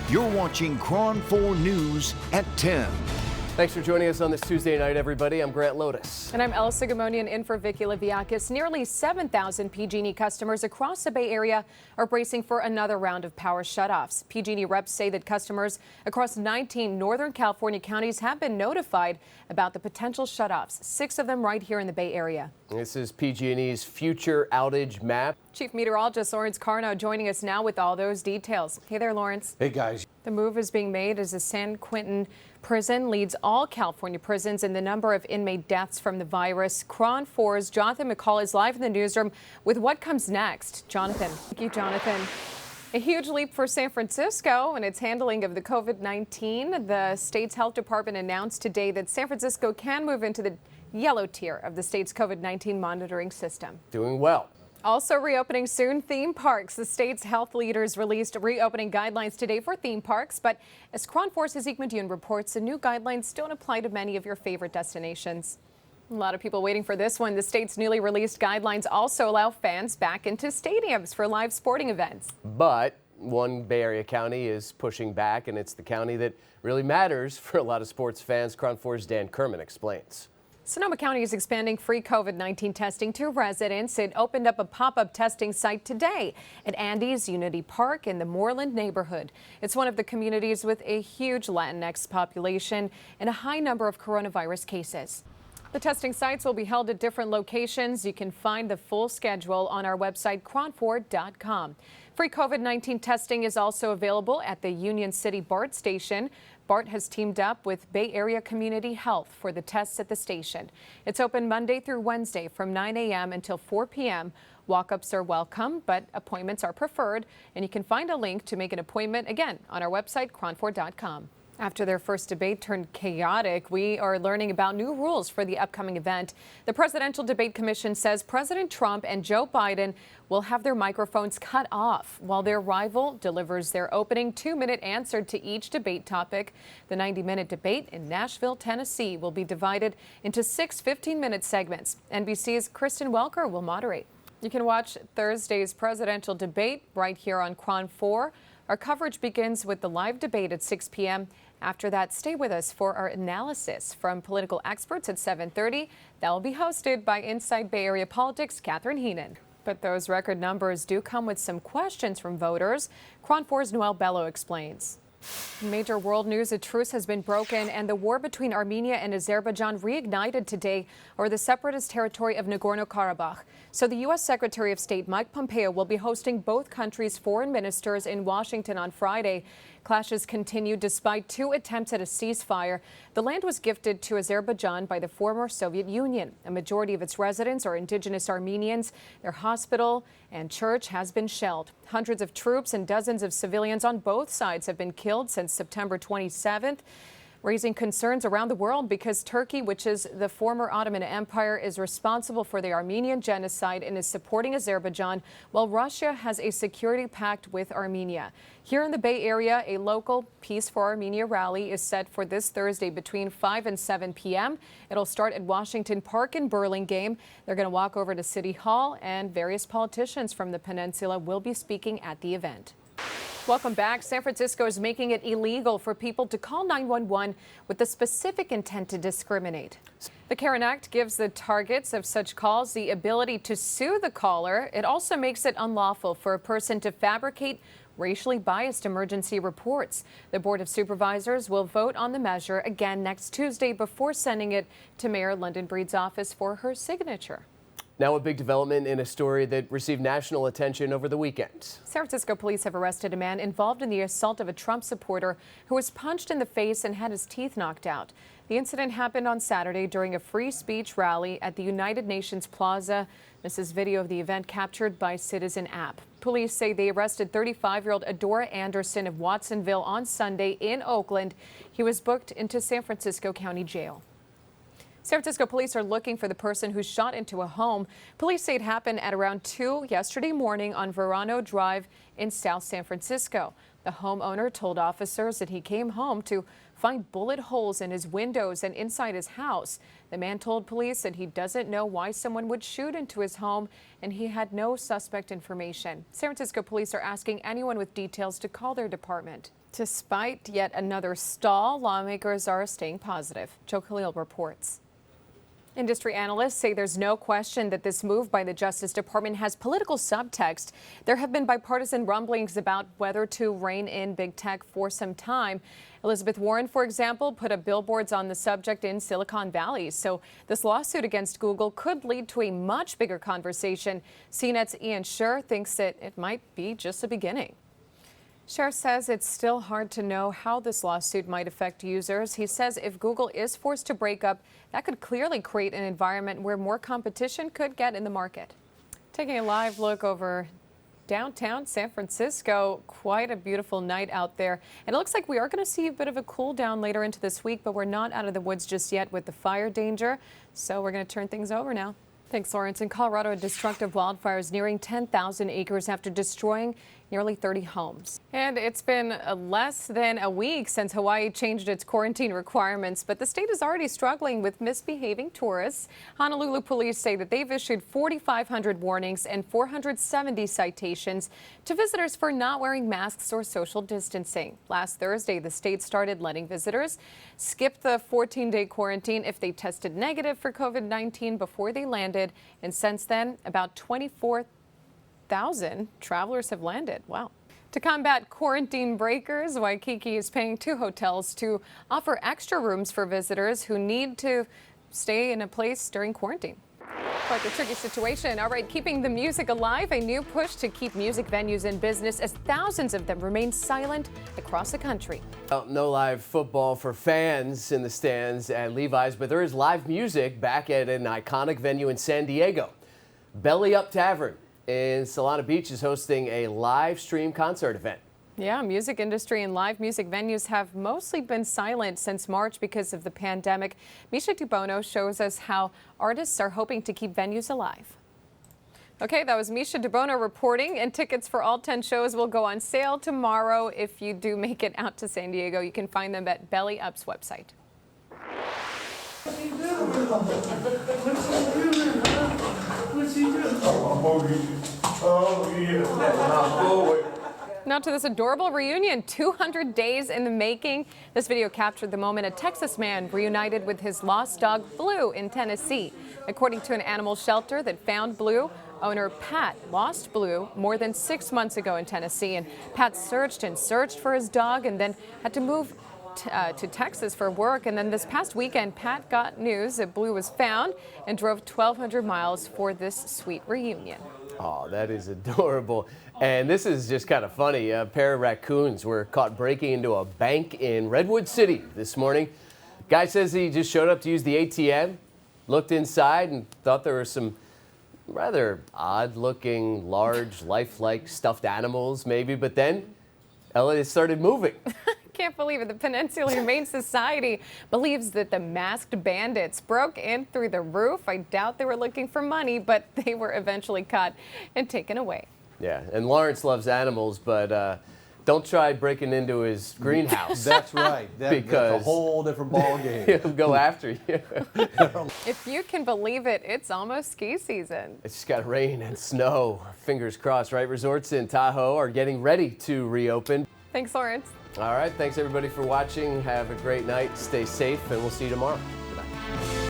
You're watching KRON 4 News at 10. Thanks for joining us on this Tuesday night, everybody. I'm Grant Lotus. And I'm Sogomonian in for Vicky Liviakis. Nearly 7,000 PG&E customers across the Bay Area are bracing for another round of power shutoffs. PG&E reps say that customers across 19 Northern California counties have been notified about the potential shutoffs, 6 of them right here in the Bay Area. This is PG&E's future outage map. Chief Meteorologist Lawrence Carno joining us now with all those details. Hey there, Lawrence. Hey, guys. The move is being made as the San Quentin prison leads all California prisons in the number of inmate deaths from the virus. KRON 4's Jonathan McCall is live in the newsroom with what comes next. Jonathan. Thank you, Jonathan. A huge leap for San Francisco and its handling of the COVID-19. The state's health department announced today that San Francisco can move into the yellow tier of the state's COVID-19 monitoring system. Doing well. Also reopening soon, theme parks. The state's health leaders released reopening guidelines today for theme parks, but as KRON 4's Zeke Medune reports, the new guidelines don't apply to many of your favorite destinations. A lot of people waiting for this one. The state's newly released guidelines also allow fans back into stadiums for live sporting events. But one Bay Area county is pushing back, and it's the county that really matters for a lot of sports fans. KRON 4's Dan Kerman explains. Sonoma County is expanding free COVID-19 testing to residents. It opened up a pop-up testing site today at Andy's Unity Park in the Moreland neighborhood. It's one of the communities with a huge Latinx population and a high number of coronavirus cases. The testing sites will be held at different locations. You can find the full schedule on our website, kron4.com. Free COVID-19 testing is also available at the Union City BART station. BART has teamed up with Bay Area Community Health for the tests at the station. It's open Monday through Wednesday from 9 a.m. until 4 p.m. Walk-ups are welcome, but appointments are preferred, and you can find a link to make an appointment again on our website, kron4.com. After their first debate turned chaotic, we are learning about new rules for the upcoming event. The Presidential Debate Commission says President Trump and Joe Biden will have their microphones cut off while their rival delivers their opening 2-minute answer to each debate topic. The 90-minute debate in Nashville, Tennessee will be divided into 6 15-minute segments. NBC's Kristen Welker will moderate. You can watch Thursday's presidential debate right here on KRON 4. Our coverage begins with the live debate at 6 p.m. After that, stay with us for our analysis from political experts at 7:30. That will be hosted by Inside Bay Area Politics' Catherine Heenan. But those record numbers do come with some questions from voters. KRON 4's Noel Bello explains. In major world news, a truce has been broken and the war between Armenia and Azerbaijan reignited today over the separatist territory of Nagorno-Karabakh. So the U.S. Secretary of State Mike Pompeo will be hosting both countries' foreign ministers in Washington on Friday. Clashes continued despite 2 attempts at a ceasefire. The land was gifted to Azerbaijan by the former Soviet Union. A majority of its residents are indigenous Armenians. Their hospital and church has been shelled. Hundreds of troops and dozens of civilians on both sides have been killed since September 27th. Raising concerns around the world because Turkey, which is the former Ottoman Empire, is responsible for the Armenian genocide and is supporting Azerbaijan, while Russia has a security pact with Armenia. Here in the Bay Area, a local Peace for Armenia rally is set for this Thursday between 5 and 7 p.m. It'll start at Washington Park in Burlingame. They're going to walk over to City Hall, and various politicians from the peninsula will be speaking at the event. Welcome back. San Francisco is making it illegal for people to call 911 with the specific intent to discriminate. The Karen Act gives the targets of such calls the ability to sue the caller. It also makes it unlawful for a person to fabricate racially biased emergency reports. The Board of Supervisors will vote on the measure again next Tuesday before sending it to Mayor London Breed's office for her signature. Now a big development in a story that received national attention over the weekend. San Francisco police have arrested a man involved in the assault of a Trump supporter who was punched in the face and had his teeth knocked out. The incident happened on Saturday during a free speech rally at the United Nations Plaza. This is video of the event captured by Citizen App. Police say they arrested 35-year-old Adora Anderson of Watsonville on Sunday in Oakland. He was booked into San Francisco County Jail. San Francisco police are looking for the person who shot into a home. Police say it happened at around 2 yesterday morning on Verano Drive in South San Francisco. The homeowner told officers that he came home to find bullet holes in his windows and inside his house. The man told police that he doesn't know why someone would shoot into his home, and he had no suspect information. San Francisco police are asking anyone with details to call their department. Despite yet another stall, lawmakers are staying positive. Joe Khalil reports. Industry analysts say there's no question that this move by the Justice Department has political subtext. There have been bipartisan rumblings about whether to rein in big tech for some time. Elizabeth Warren, for example, put up billboards on the subject in Silicon Valley. So this lawsuit against Google could lead to a much bigger conversation. CNET's Ian Scher thinks that it might be just the beginning. Scher says it's still hard to know how this lawsuit might affect users. He says if Google is forced to break up, that could clearly create an environment where more competition could get in the market. Taking a live look over downtown San Francisco, quite a beautiful night out there. And it looks like we are going to see a bit of a cool down later into this week, but we're not out of the woods just yet with the fire danger. So we're going to turn things over now. Thanks, Lawrence. In Colorado, destructive wildfires nearing 10,000 acres after destroying nearly 30 homes. And it's been less than a week since Hawaii changed its quarantine requirements, but the state is already struggling with misbehaving tourists. Honolulu police say that they've issued 4,500 warnings and 470 citations to visitors for not wearing masks or social distancing. Last Thursday, the state started letting visitors skip the 14-day quarantine if they tested negative for COVID-19 before they landed. And since then, about 24,000 travelers have landed. Wow. To combat quarantine breakers, Waikiki is paying 2 hotels to offer extra rooms for visitors who need to stay in a place during quarantine. Quite a tricky situation. All right, keeping the music alive, a new push to keep music venues in business as thousands of them remain silent across the country. Well, no live football for fans in the stands at Levi's, but there is live music back at an iconic venue in San Diego. Belly Up Tavern in Solana Beach is hosting a live stream concert event. Yeah, music industry and live music venues have mostly been silent since March because of the pandemic. Misha DiBono shows us how artists are hoping to keep venues alive. Okay, that was Misha DiBono reporting, and tickets for all 10 shows will go on sale tomorrow. If you do make it out to San Diego, you can find them at Belly Up's website. Now to this adorable reunion, 200 days in the making. This video captured the moment a Texas man reunited with his lost dog, Blue, in Tennessee. According to an animal shelter that found Blue, owner Pat lost Blue more than 6 months ago in Tennessee. And Pat searched and searched for his dog and then had to move to Texas for work. And then this past weekend, Pat got news that Blue was found and drove 1,200 miles for this sweet reunion. Oh, that is adorable. And this is just kind of funny. A pair of raccoons were caught breaking into a bank in Redwood City this morning. Guy says he just showed up to use the ATM, looked inside and thought there were some rather odd-looking, large, lifelike stuffed animals maybe, but then Elliot started moving. Can't believe it. The Peninsula Humane Society believes that the masked bandits broke in through the roof. I doubt they were looking for money, but they were eventually caught and taken away. Yeah, and Lawrence loves animals, but don't try breaking into his greenhouse. That's right. That's a whole different ball game. He'll go after you. If you can believe it, it's almost ski season. It's just got rain and snow. Fingers crossed, right? Resorts in Tahoe are getting ready to reopen. Thanks, Lawrence. All right, thanks everybody for watching. Have a great night. Stay safe, and we'll see you tomorrow.